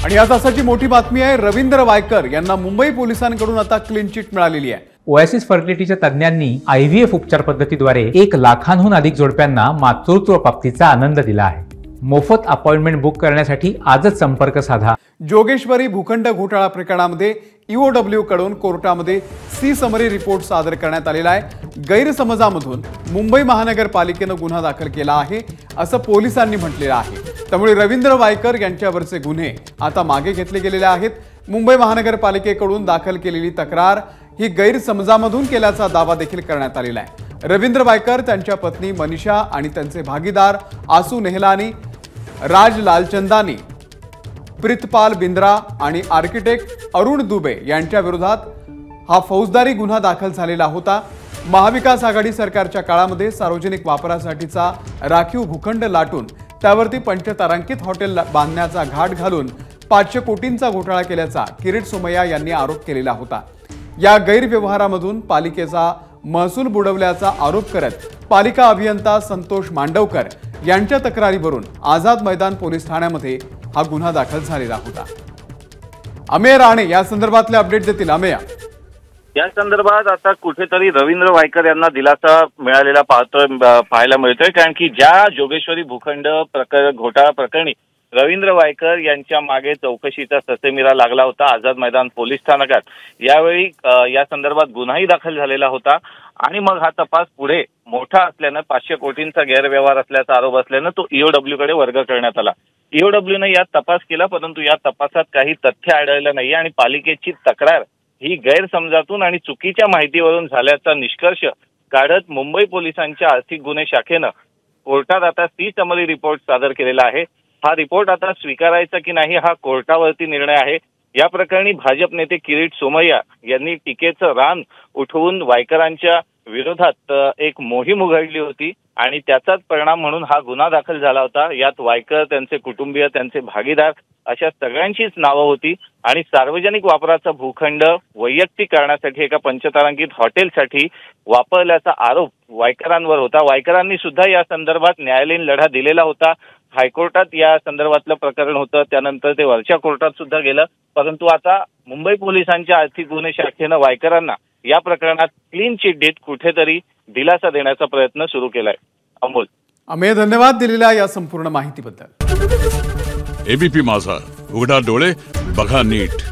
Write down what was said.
आणि या तासाची मोठी बातमी आहे, रवींद्र वायकर यांना मुंबई पोलिसांकडून आता क्लीन चिट मिळालेली आहे। ओएसिस फर्टिलिटीच्या तज्ञांनी IVF उपचार पद्धतीद्वारे 1 लाखांहून अधिक जोडप्यांना मातृत्व प्राप्तीचा आनंद दिला आहे। मोफत अपॉइंटमेंट बुक करण्यासाठी आजच संपर्क साधा। जोगेश्वरी भूखंड घोटाळा प्रकरणामध्ये EOW कडून कोर्टामध्ये सी समरी रिपोर्ट सादर करण्यात आलेला आहे। गैरसमजामधून मुंबई महानगरपालिकेने गुन्हा दाखल केला आहे असं पोलिसांनी म्हटलेलं आहे। त्यामुळे रवींद्र वायकर यांच्यावरचे गुन्हे आता मागे घेतले गेलेले आहेत। मुंबई महानगरपालिकेकडून दाखल केलेली तक्रार ही गैरसमजामधून केल्याचा दावा देखील करण्यात आलेला आहे। रवींद्र वायकर, त्यांच्या पत्नी मनीषा आणि त्यांचे भागीदार आसू नेहलानी, राज लालचंदानी, प्रीतपाल बिंद्रा आणि आर्किटेक्ट अरुण दुबे यांच्या विरोधात हा फौजदारी गुन्हा दाखल झालेला होता। महाविकास आघाडी सरकारच्या काळामध्ये सार्वजनिक वापरासाठीचा राखीव भूखंड लाटून त्यावरती पंचतारांकित हॉटेल बांधण्याचा घाट घालून 500 कोटींचा घोटाळा केल्याचा किरीट सोमय्या यांनी आरोप केलेला होता। या गैरव्यवहारामधून पालिकेचा महसूल बुडवल्याचा आरोप करत पालिका अभियंता संतोष मांडवकर यांच्या तक्रारीवरून आझाद मैदान पोलीस ठाण्यामध्ये हा गुन्हा दाखल झालेला होता। अमेय राणे या संदर्भातले अपडेट देतील। अमेय, या संदर्भात आता कुठेतरी रवींद्र वायकर यांना दिलासा मिळालेला पाहायला मिळतोय, कारण की ज्या जोगेश्वरी भूखंड घोटाळा प्रकरणी रवींद्र वायकर यांच्या मागे चौकशीचा ससेमिरा लागला होता आझाद मैदान पोलीस स्थानकात, यावेळी या संदर्भात गुन्हाही दाखल झालेला होता आणि मग हा तपास पुढे मोठा असल्यानं 500 कोटींचा गैरव्यवहार असल्याचा आरोप असल्यानं तो EOW कडे वर्ग करण्यात आला। EOW ने यात तपास केला, परंतु या तपासात काही तथ्य आढळलं नाही आणि पालिकेची तक्रार ही गैरसमजातून आणि चुकीच्या माहितीवरून झाल्याचा निष्कर्ष काढत मुंबई पोलिसांच्या आर्थिक गुन्हे शाखेनं कोर्टात आता सी समरी रिपोर्ट सादर केलेला आहे। हा रिपोर्ट आता स्वीकारायचा की नाही हा कोर्टावरती निर्णय आहे। या प्रकरणी भाजप नेते किरीट सोमय्या यांनी टीकेचं रान उठवून वायकरांच्या विरोधात एक मोहीम उघडली होती आणि त्याचाच परिणाम म्हणून हा गुन्हा दाखल झाला होता। यात वायकर, त्यांचे कुटुंबीय, त्यांचे भागीदार अशा सगळ्यांचीच नावं होती आणि सार्वजनिक वापराचा भूखंड वैयक्तिक कारणासाठी एका पंचतारांकित हॉटेलसाठी वापरल्याचा आरोप वायकरांवर होता। वायकरांनी सुद्धा या संदर्भात न्यायालयीन लढा दिलेला होता। हायकोर्टात या संदर्भातलं प्रकरण होतं, त्यानंतर ते वरच्या कोर्टात सुद्धा गेलं, परंतु आता मुंबई पोलिसांच्या आर्थिक गुन्हे शाखेनं वायकरांना या प्रकरणात क्लीन चिट देत कुठेतरी दिलासा देण्याचा प्रयत्न सुरू केलाय। अमोल, अमेय, धन्यवाद दिलेल्या या संपूर्ण माहितीबद्दल। ABP माझा, उघडा डोळे बघा नीट।